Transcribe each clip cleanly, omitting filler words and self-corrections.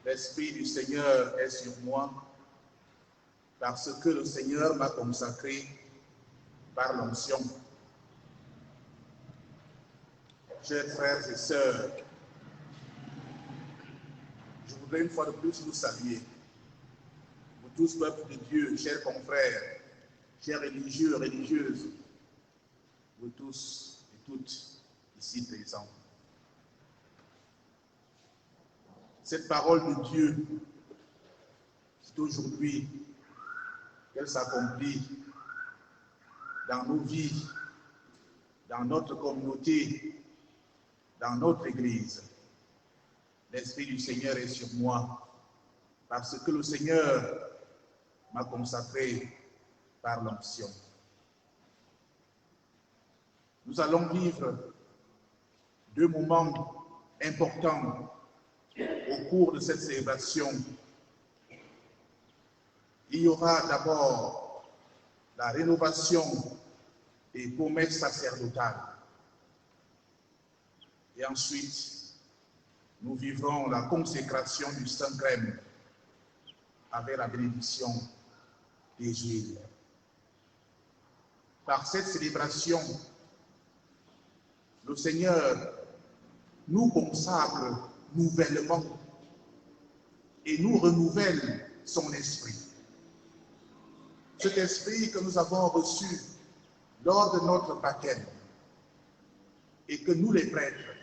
L'Esprit du Seigneur est sur moi, parce que le Seigneur m'a consacré par l'onction. Chers frères et sœurs, je voudrais une fois de plus vous saluer. Vous tous, peuple de Dieu, chers confrères, chers religieux, religieuses, vous tous et toutes ici présents. Cette parole de Dieu, c'est aujourd'hui qu'elle s'accomplit dans nos vies, dans notre communauté, dans notre Église. L'Esprit du Seigneur est sur moi, parce que le Seigneur m'a consacré par l'onction. Nous allons vivre deux moments importants au cours de cette célébration. Il y aura d'abord la rénovation des promesses sacerdotales. Et ensuite, nous vivrons la consécration du Saint-Crème avec la bénédiction des huiles. Par cette célébration, le Seigneur nous consacre nouvellement et nous renouvelle son esprit. Cet esprit que nous avons reçu lors de notre baptême et que nous les prêtres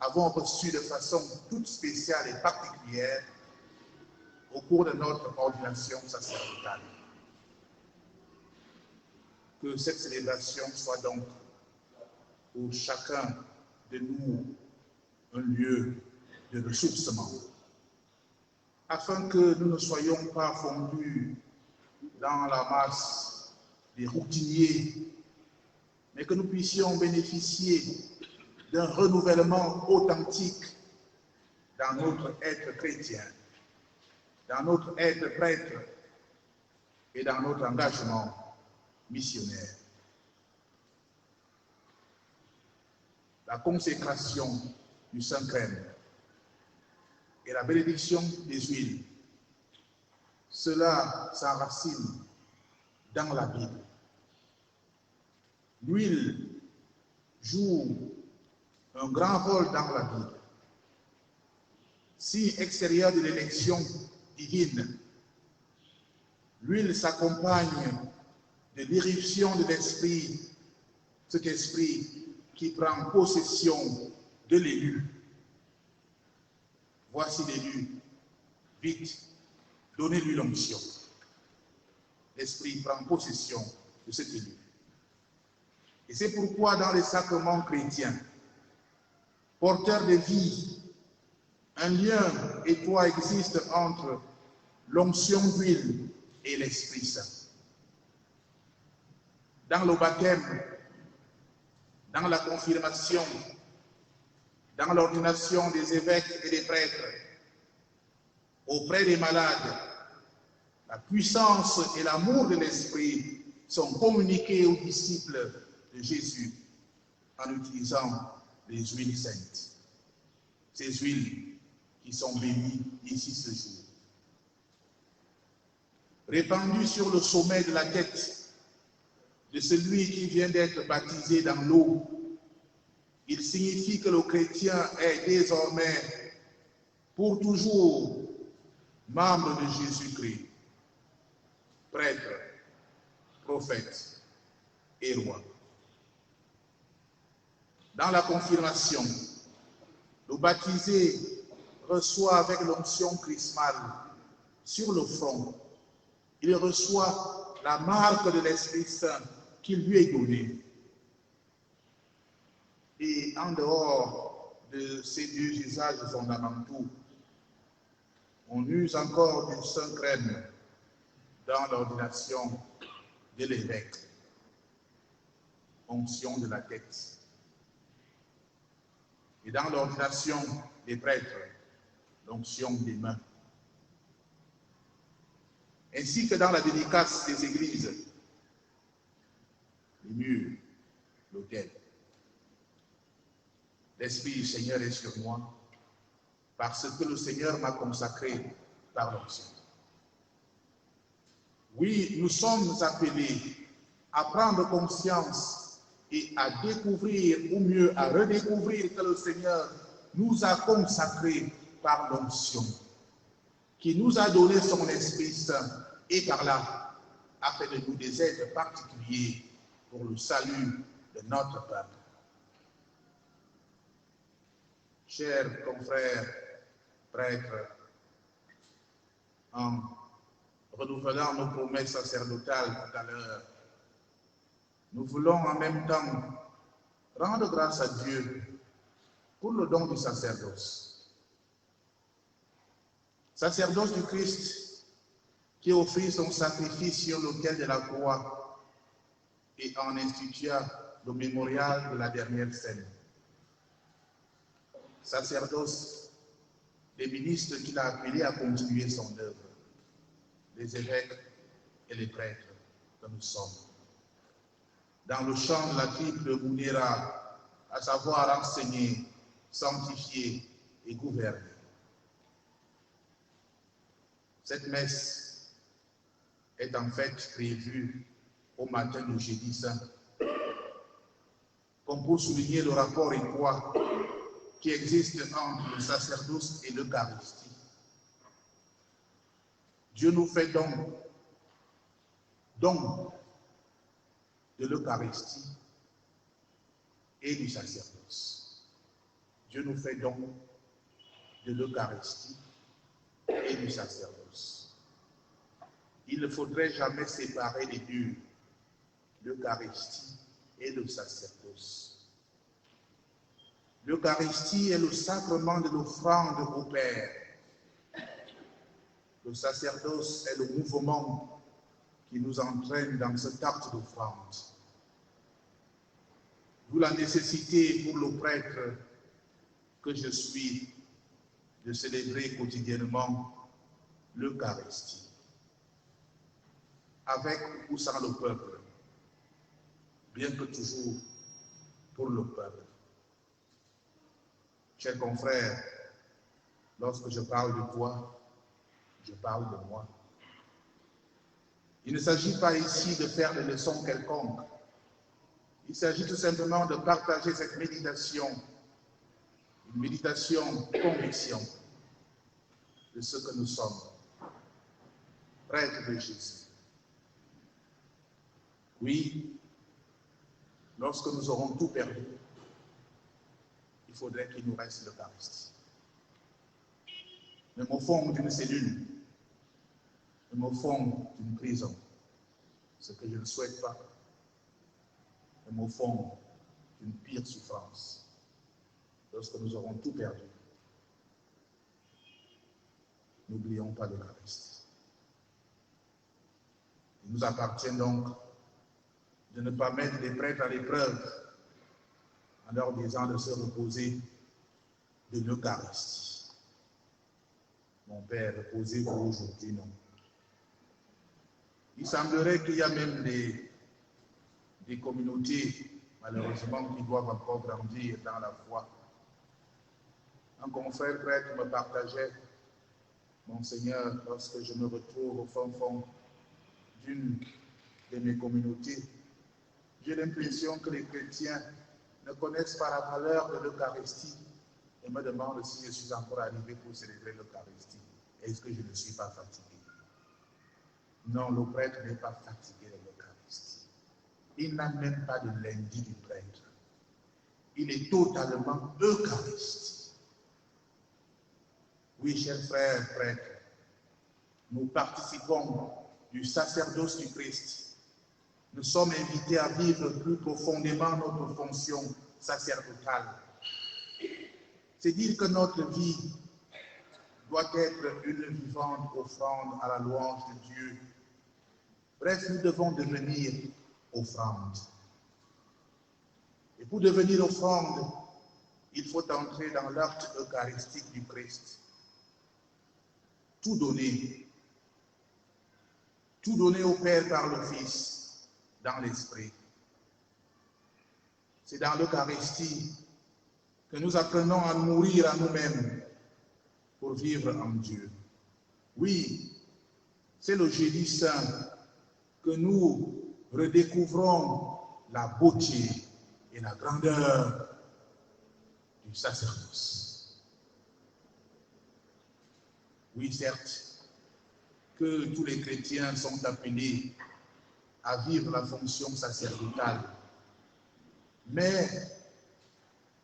avons reçu de façon toute spéciale et particulière au cours de notre ordination sacerdotale. Que cette célébration soit donc pour chacun de nous un lieu de ressourcement, afin que nous ne soyons pas fondus dans la masse des routiniers, mais que nous puissions bénéficier d'un renouvellement authentique dans notre être chrétien, dans notre être prêtre et dans notre engagement missionnaire. La consécration du Saint-Crème et la bénédiction des huiles, cela s'enracine dans la Bible. L'huile joue un grand rôle dans la Bible. Signe extérieur de l'élection divine, l'huile s'accompagne de l'irruption de l'Esprit, cet esprit qui prend possession de l'élu. Voici l'élu, vite, donnez-lui l'onction. L'Esprit prend possession de cet élu. Et c'est pourquoi dans les sacrements chrétiens, porteurs de vie, un lien étroit existe entre l'onction d'huile et l'Esprit Saint. Dans le baptême, dans la confirmation, dans l'ordination des évêques et des prêtres, auprès des malades, la puissance et l'amour de l'Esprit sont communiqués aux disciples de Jésus en utilisant les huiles saintes. Ces huiles qui sont bénies ici ce jour. Répandues sur le sommet de la tête de celui qui vient d'être baptisé dans l'eau, il signifie que le chrétien est désormais pour toujours membre de Jésus-Christ, prêtre, prophète et roi. Dans la confirmation, le baptisé reçoit avec l'onction chrismale sur le front, il reçoit la marque de l'Esprit Saint qui lui est donnée. Et en dehors de ces deux usages fondamentaux, on use encore du Saint-Crème dans l'ordination de l'évêque, onction de la tête. Et dans l'ordination des prêtres, l'onction des mains. Ainsi que dans la dédicace des églises, les murs, l'autel. L'Esprit du Seigneur est sur moi, parce que le Seigneur m'a consacré par l'onction. Oui, nous sommes appelés à prendre conscience et à découvrir, ou mieux à redécouvrir que le Seigneur nous a consacrés par l'onction, qui nous a donné son Esprit Saint et par là a fait de nous des êtres particuliers pour le salut de notre peuple. Chers confrères, prêtres, en renouvelant nos promesses sacerdotales tout à l'heure, nous voulons en même temps rendre grâce à Dieu pour le don du sacerdoce. Sacerdoce du Christ qui offrit son sacrifice sur l'autel de la croix et en institua le mémorial de la dernière scène. Sacerdoce des ministres qu'il a appelés à continuer son œuvre, les évêques et les prêtres que nous sommes. Dans le champ de la triple Mounira, à savoir enseigner, sanctifier et gouverner. Cette messe est en fait prévue au matin du Jeudi Saint, comme pour souligner le rapport étroit qui existe entre le sacerdoce et l'Eucharistie. Dieu nous fait don de l'Eucharistie et du sacerdoce. Dieu nous fait don de l'Eucharistie et du sacerdoce. Il ne faudrait jamais séparer les deux, l'Eucharistie et le sacerdoce. L'Eucharistie est le sacrement de l'offrande au Père. Le sacerdoce est le mouvement qui nous entraîne dans cet acte d'offrande. D'où la nécessité pour le prêtre que je suis de célébrer quotidiennement l'Eucharistie, avec ou sans le peuple, bien que toujours pour le peuple. Chers confrères, lorsque je parle de toi, je parle de moi. Il ne s'agit pas ici de faire des leçons quelconques. Il s'agit tout simplement de partager cette méditation, une méditation conviction de ce que nous sommes, prêtres de Jésus. Oui, lorsque nous aurons tout perdu, il faudrait qu'il nous reste l'Eucharistie. Même au fond d'une cellule, même au fond d'une prison, ce que je ne souhaite pas, même au fond d'une pire souffrance, lorsque nous aurons tout perdu. N'oublions pas l'Eucharistie. Il nous appartient donc de ne pas mettre les prêtres à l'épreuve en leur disant de se reposer de l'Eucharistie. Mon Père, reposez-vous aujourd'hui, non. Il semblerait qu'il y a même des communautés, malheureusement, qui doivent encore grandir dans la foi. Un confrère prêtre me partageait, Monseigneur, lorsque je me retrouve au fond d'une de mes communautés, j'ai l'impression que les chrétiens ne connaissent pas la valeur de l'Eucharistie et me demandent si je suis encore arrivé pour célébrer l'Eucharistie. Est-ce que je ne suis pas fatigué? Non, le prêtre n'est pas fatigué de l'Eucharistie. Il n'a même pas de lundi du prêtre. Il est totalement eucharistique. Oui, chers frères prêtres, nous participons du sacerdoce du Christ. Nous sommes invités à vivre plus profondément notre fonction sacerdotale. C'est dire que notre vie doit être une vivante offrande à la louange de Dieu. Bref, nous devons devenir offrande. Et pour devenir offrande, il faut entrer dans l'acte eucharistique du Christ. Tout donner au Père par le Fils, dans l'Esprit. C'est dans l'Eucharistie que nous apprenons à mourir à nous-mêmes pour vivre en Dieu. Oui, c'est le jeudi saint que nous redécouvrons la beauté et la grandeur du sacerdoce. Oui, certes, que tous les chrétiens sont appelés à vivre la fonction sacerdotale, mais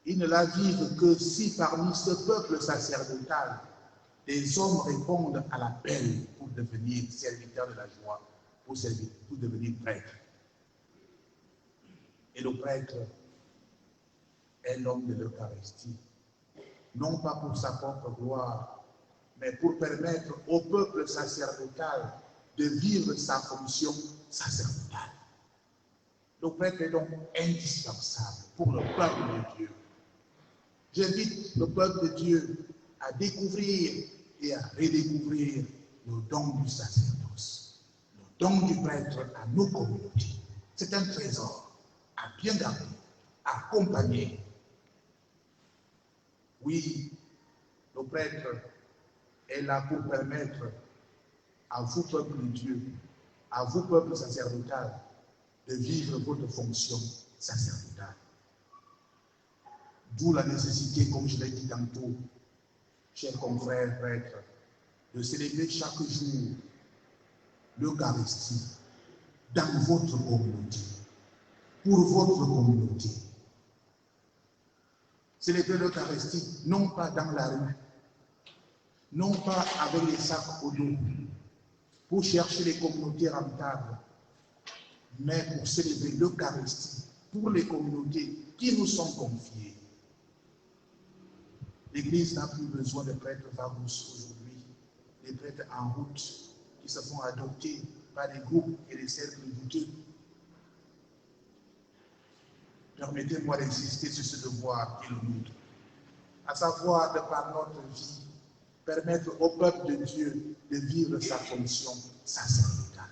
ils ne la vivent que si parmi ce peuple sacerdotal, des hommes répondent à l'appel pour devenir serviteurs de la joie, pour devenir prêtre. Et le prêtre est l'homme de l'Eucharistie, non pas pour sa propre gloire, mais pour permettre au peuple sacerdotal de vivre sa fonction sacerdotale. Le prêtre est donc indispensable pour le peuple de Dieu. J'invite le peuple de Dieu à découvrir et à redécouvrir le don du sacerdoce, le don du prêtre à nos communautés. C'est un trésor à bien garder, à accompagner. Oui, le prêtre est là pour permettre à vous, peuple de Dieu, à vous, peuple sacerdotal, de vivre votre fonction sacerdotale. D'où la nécessité, comme je l'ai dit tantôt, chers confrères prêtres, de célébrer chaque jour l'Eucharistie dans votre communauté, pour votre communauté. Célébrer l'Eucharistie, non pas dans la rue, non pas avec les sacs au dos, pour chercher les communautés rentables, mais pour célébrer l'Eucharistie pour les communautés qui nous sont confiées. L'Église n'a plus besoin de prêtres varous aujourd'hui, des prêtres en route qui se font adopter par des groupes et des cercles douteux. Permettez-moi d'insister sur ce devoir qui est le nôtre, à savoir, de par notre vie, permettre au peuple de Dieu de vivre sa fonction sacerdotale.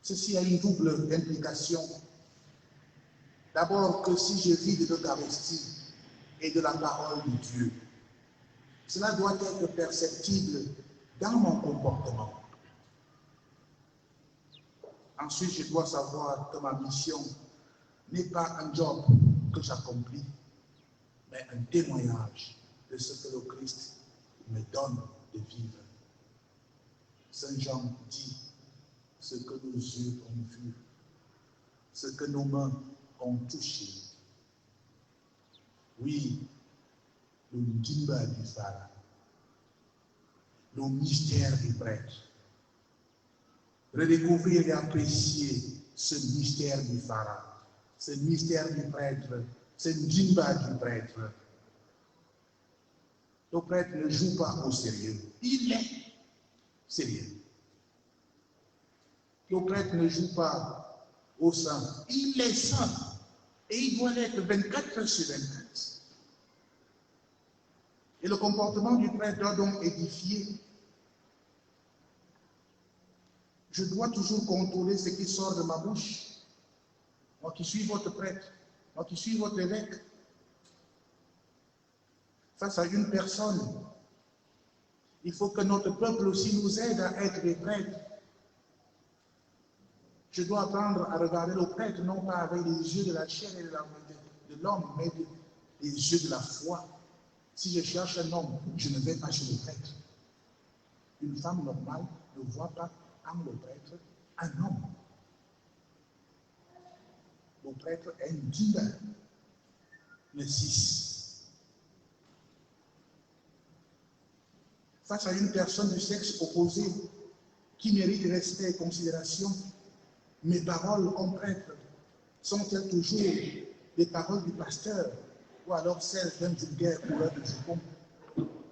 Ceci a une double implication. D'abord, que si je vis de l'Eucharistie et de la parole de Dieu, cela doit être perceptible dans mon comportement. Ensuite, je dois savoir que ma mission n'est pas un job que j'accomplis, mais un témoignage de ce que le Christ me donne de vivre. Saint Jean dit, ce que nos yeux ont vu, ce que nos mains ont touché. Oui, le Ndimba du Pharaon, le mystère du prêtre. Redécouvrir et apprécier ce mystère du Pharaon, ce mystère du prêtre, ce Ndimba du prêtre. Le prêtre ne joue pas au sérieux, il est sérieux. Le prêtre ne joue pas au saint, il est saint. Et il doit l'être 24 heures sur 24. Et le comportement du prêtre doit donc édifier. Je dois toujours contrôler ce qui sort de ma bouche. Moi qui suis votre prêtre, moi qui suis votre évêque. Face à une personne, il faut que notre peuple aussi nous aide à être des prêtres. Je dois apprendre à regarder le prêtre, non pas avec les yeux de la chair et de l'homme, mais les yeux de la foi. Si je cherche un homme, je ne vais pas chez le prêtre. Une femme normale ne voit pas en le prêtre un homme. Le prêtre est un digne, le 6. Face à une personne du sexe opposé qui mérite respect et considération, mes paroles comme prêtre sont-elles toujours des paroles du pasteur ou alors celles d'un vulgaire coureur de jupon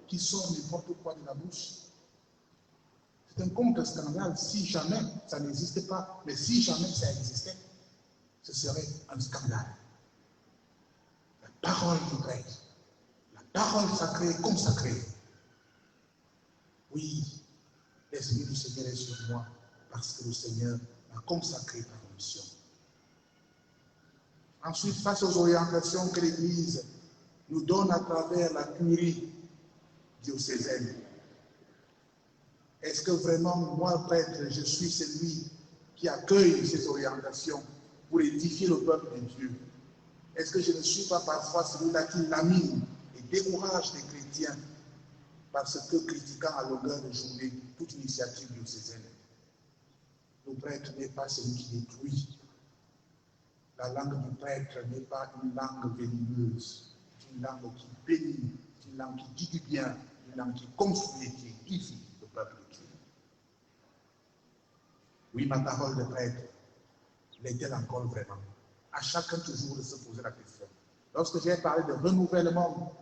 qui sort n'importe quoi de la bouche? C'est un contre-scandale si jamais ça n'existait pas, mais si jamais ça existait, ce serait un scandale. La parole du prêtre, la parole sacrée, consacrée. Oui, l'Esprit du Seigneur est sur moi parce que le Seigneur m'a consacré par la mission. Ensuite, face aux orientations que l'Église nous donne à travers la curie, diocésaine. Est-ce que vraiment, moi, prêtre, je suis celui qui accueille ces orientations pour édifier le peuple de Dieu? Est-ce que je ne suis pas parfois celui-là qui lamine et décourage les chrétiens parce que critiquant à longueur de journée toute initiative diocésaine? Le prêtre n'est pas celui qui détruit. La langue du prêtre n'est pas une langue venimeuse, c'est une langue qui bénit, c'est une langue qui dit du bien, une langue qui construit, qui édifie le peuple de Dieu. Oui, ma parole de prêtre l'est-elle encore vraiment? À chacun toujours de se poser la question. Lorsque j'ai parlé de renouvellement,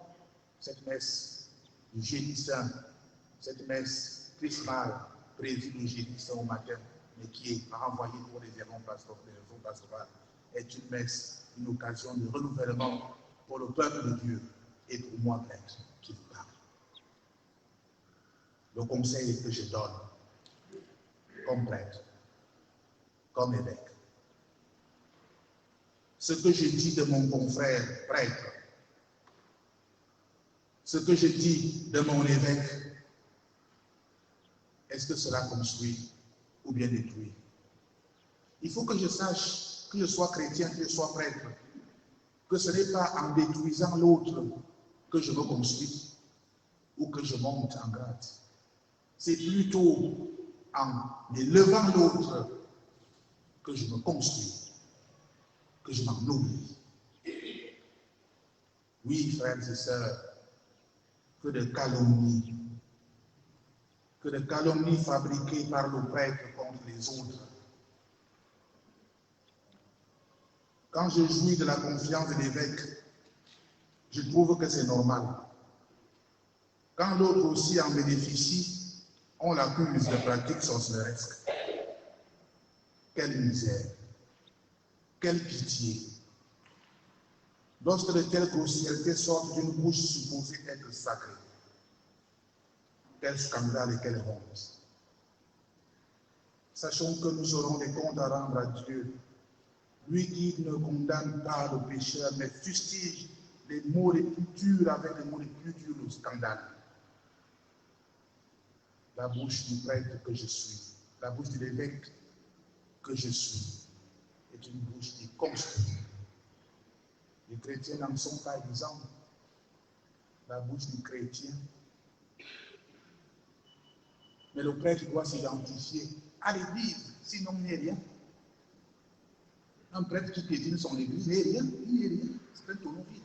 cette messe du jeudi saint, cette messe chrismale prévue le jeudi saint au matin, mais qui est renvoyée pour les errants pastorales, est une messe, une occasion de renouvellement pour le peuple de Dieu et pour moi, prêtre, qui vous parle. Le conseil que je donne, comme prêtre, comme évêque, ce que je dis de mon confrère prêtre, ce que je dis de mon évêque, est-ce que cela construit ou bien détruit? Il faut que je sache, que je sois chrétien, que je sois prêtre, que ce n'est pas en détruisant l'autre que je me construis ou que je monte en grade. C'est plutôt en élevant l'autre que je me construis, que je m'en oublie. Oui, frères et sœurs, que de calomnies fabriquées par le prêtre contre les autres. Quand je jouis de la confiance de l'évêque, je trouve que c'est normal. Quand l'autre aussi en bénéficie, on l'accuse de pratiques sorcelleresques. Quelle misère, quelle pitié. Lorsque de telles grossièretés sortent d'une bouche supposée être sacrée, quel scandale et quelle honte. Sachons que nous aurons des comptes à rendre à Dieu, lui qui ne condamne pas le pécheur, mais fustige les mots les plus durs avec les mots les plus durs, le scandale. La bouche du prêtre que je suis, la bouche de l'évêque que je suis, est une bouche qui construit. Les chrétiens n'en sont pas exempts. La bouche du chrétien. Mais le prêtre doit s'identifier à l'église, sinon il n'est rien. Un prêtre qui piétine son église n'est rien, il n'est rien, c'est un tonneau vide.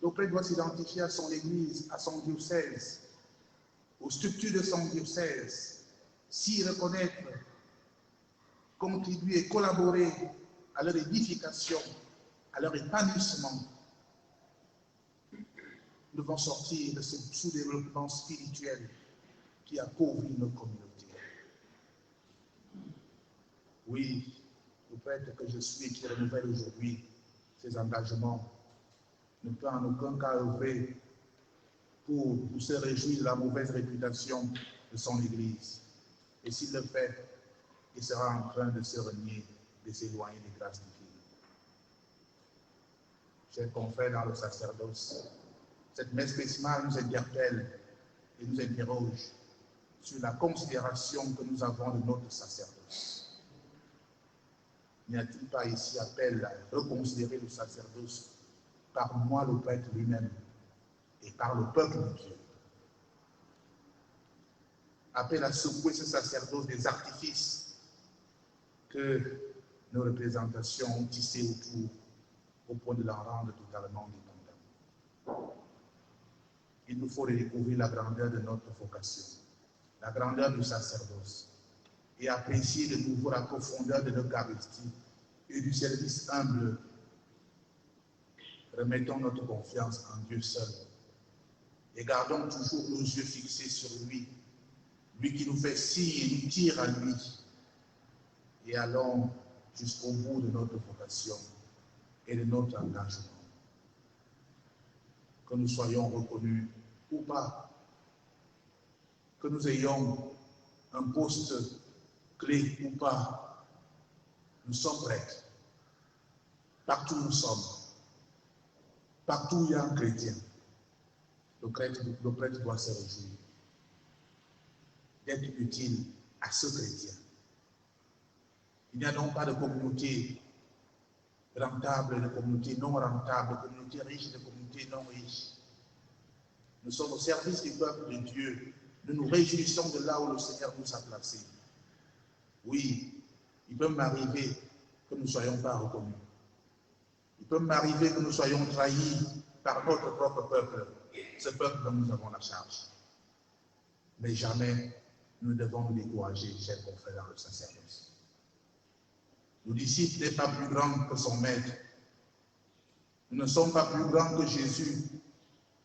Le prêtre doit s'identifier à son église, à son diocèse, aux structures de son diocèse, s'y reconnaître, contribuer, collaborer à leur édification, à leur épanouissement. Nous devons sortir de ce sous-développement spirituel qui appauvrit nos communautés. Oui, le prêtre que je suis et qui renouvelle aujourd'hui ses engagements ne peut en aucun cas œuvrer pour se réjouir de la mauvaise réputation de son Église. Et s'il le fait, il sera en train de se renier, de s'éloigner des grâces divines. Chers confrères dans le sacerdoce, cette messe chrismale nous interpelle et nous interroge sur la considération que nous avons de notre sacerdoce. N'y a-t-il pas ici appel à reconsidérer le sacerdoce par moi, le prêtre lui-même, et par le peuple de Dieu? Appel à secouer ce sacerdoce des artifices que nos représentations ont tissés autour, au point de l'en rendre totalement dépendant. Il nous faut redécouvrir la grandeur de notre vocation, la grandeur du sacerdoce, et apprécier de nouveau la profondeur de l'Eucharistie et du service humble. Remettons notre confiance en Dieu seul et gardons toujours nos yeux fixés sur lui, lui qui nous fait signe et nous tire à lui, et allons jusqu'au bout de notre vocation et de notre engagement. Que nous soyons reconnus ou pas, que nous ayons un poste clé ou pas, nous sommes prêts. Partout où nous sommes, partout où il y a un chrétien, le prêtre doit se réjouir d'être utile à ce chrétien. Il n'y a donc pas de communauté rentable, de communauté non rentable, de communauté riche, de communauté non riche. Nous sommes au service du peuple de Dieu. Nous nous réjouissons de là où le Seigneur nous a placés. Oui, il peut m'arriver que nous ne soyons pas reconnus. Il peut m'arriver que nous soyons trahis par notre propre peuple, ce peuple dont nous avons la charge. Mais jamais nous devons nous décourager, chers confrères dans le sacerdoce. Le disciple n'est pas plus grand que son maître. Nous ne sommes pas plus grands que Jésus,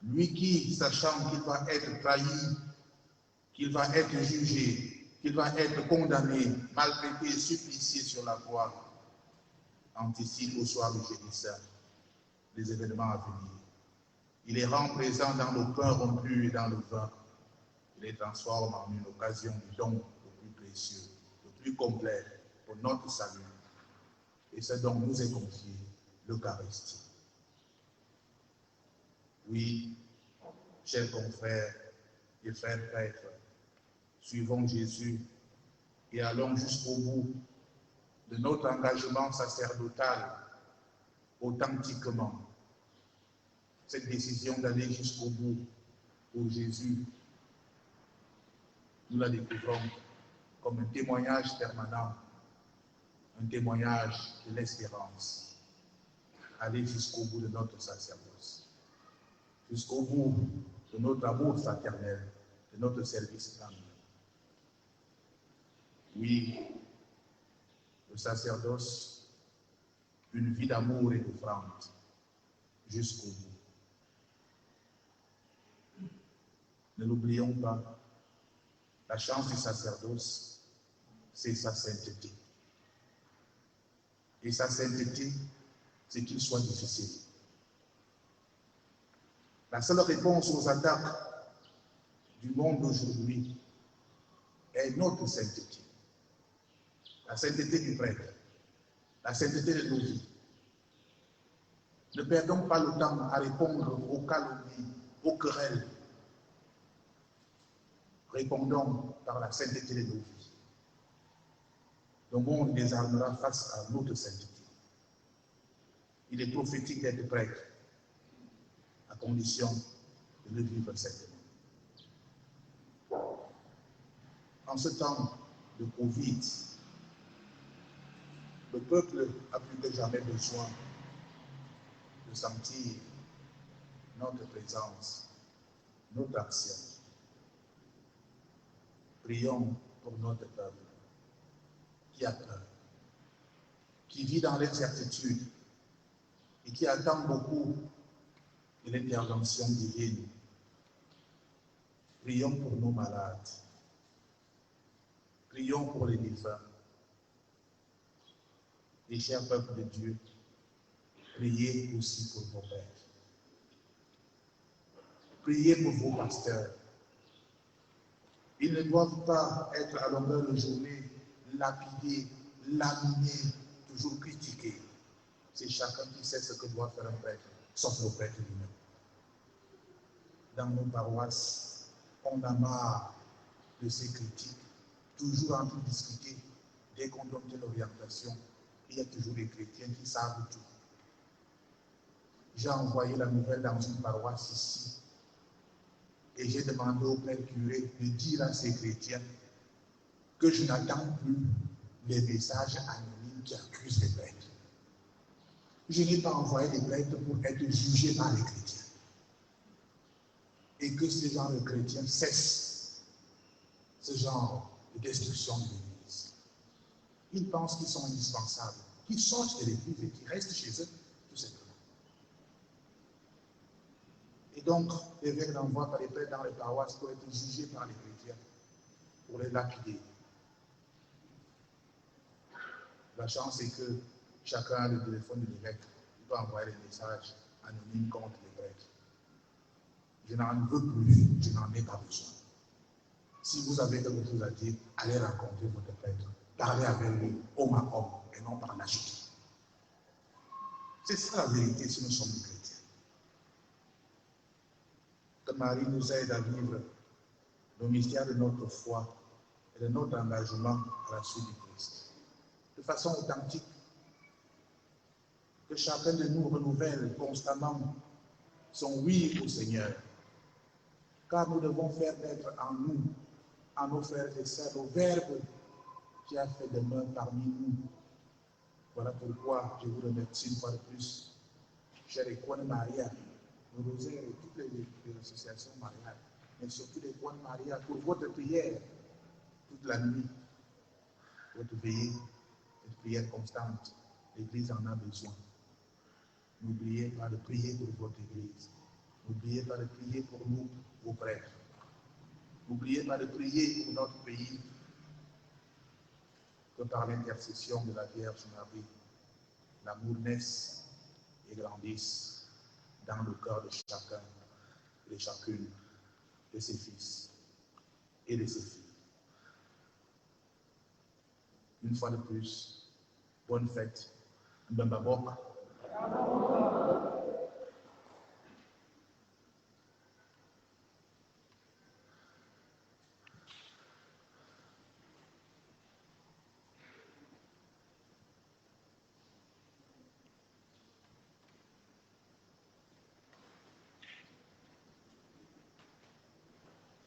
lui qui, sachant qu'il va être trahi, qu'il va être jugé, qu'il va être condamné, maltraité, supplicié sur la croix, anticipe au soir du jeudi saint les événements à venir. Il les rend présents dans le pain rompu et dans le vin. Il les transforme en une occasion du don le plus précieux, le plus complet pour notre salut. Et ce dont nous est confié, l'Eucharistie. Oui, chers confrères et frères prêtres, suivons Jésus et allons jusqu'au bout de notre engagement sacerdotal authentiquement. Cette décision d'aller jusqu'au bout pour Jésus, nous la découvrons comme un témoignage permanent, un témoignage de l'espérance. Aller jusqu'au bout de notre sacerdoce, jusqu'au bout de notre amour fraternel, de notre service d'âme. Oui, le sacerdoce, une vie d'amour et d'offrande, jusqu'au bout. Ne l'oublions pas, la chance du sacerdoce, c'est sa sainteté. Et sa sainteté, c'est qu'il soit difficile. La seule réponse aux attaques du monde d'aujourd'hui est notre sainteté. La sainteté du prêtre, la sainteté de nos vies. Ne perdons pas le temps à répondre aux calomnies, aux querelles. Répondons par la sainteté de nos vies. Le monde désarmera face à notre sainteté. Il est prophétique d'être prêtre, à condition de le vivre saintement. En ce temps de Covid, le peuple a plus que jamais besoin de sentir notre présence, notre action. Prions pour notre peuple qui a peur, qui vit dans l'incertitude et qui attend beaucoup de l'intervention divine. Prions pour nos malades. Prions pour les défunts. Et chers peuples de Dieu, priez aussi pour vos pères. Priez pour vos pasteurs. Ils ne doivent pas être à longueur de journée lapidés, laminés, toujours critiqués. C'est chacun qui sait ce que doit faire un prêtre, sauf le prêtre lui-même. Dans nos paroisses, on a marre de ces critiques, toujours en train de discuter. Dès qu'on donne une orientation, il y a toujours des chrétiens qui savent tout. J'ai envoyé la nouvelle dans une paroisse ici et j'ai demandé au père curé de dire à ces chrétiens que je n'attends plus les messages anonymes qui accusent les prêtres. Je n'ai pas envoyé les prêtres pour être jugés par les chrétiens. Et que ces gens de chrétiens cessent ce genre de destruction de l'Église. Ils pensent qu'ils sont indispensables, qu'ils sortent de l'Église et qu'ils restent chez eux, tout simplement. Et donc, l'évêque n'envoie pas les prêtres dans les paroisses pour être jugés par les chrétiens, pour les lapider. La chance est que chacun a le téléphone de l'évêque. Il peut envoyer des messages anonymes contre les prêtres. Je n'en veux plus, je n'en ai pas besoin. Si vous avez quelque chose à dire, allez rencontrer votre prêtre. Parlez avec lui, homme à homme, et non par la chute. C'est ça la vérité si nous sommes des chrétiens. Que que Marie nous aide à vivre le mystère de notre foi et de notre engagement à la suite du Christ. De façon authentique, que chacun de nous renouvelle constamment son oui au Seigneur. Car nous devons faire naître en nous, en nos frères et sœurs, au Verbe qui a fait demeure parmi nous. Voilà pourquoi je vous remercie une fois de plus, chère Écoute Maria, le rosaire et toutes les associations mariales, mais surtout l'Écoute Maria, pour votre prière toute la nuit, votre veillée, une prière constante. L'Église en a besoin. N'oubliez pas de prier pour votre Église. N'oubliez pas de prier pour nous, vos prêtres. N'oubliez pas de prier pour notre pays, que par l'intercession de la Vierge Marie, l'amour naisse et grandisse dans le cœur de chacun et de chacune de ses fils et de ses filles. Une fois de plus, bonne fête. Mbamba Bok.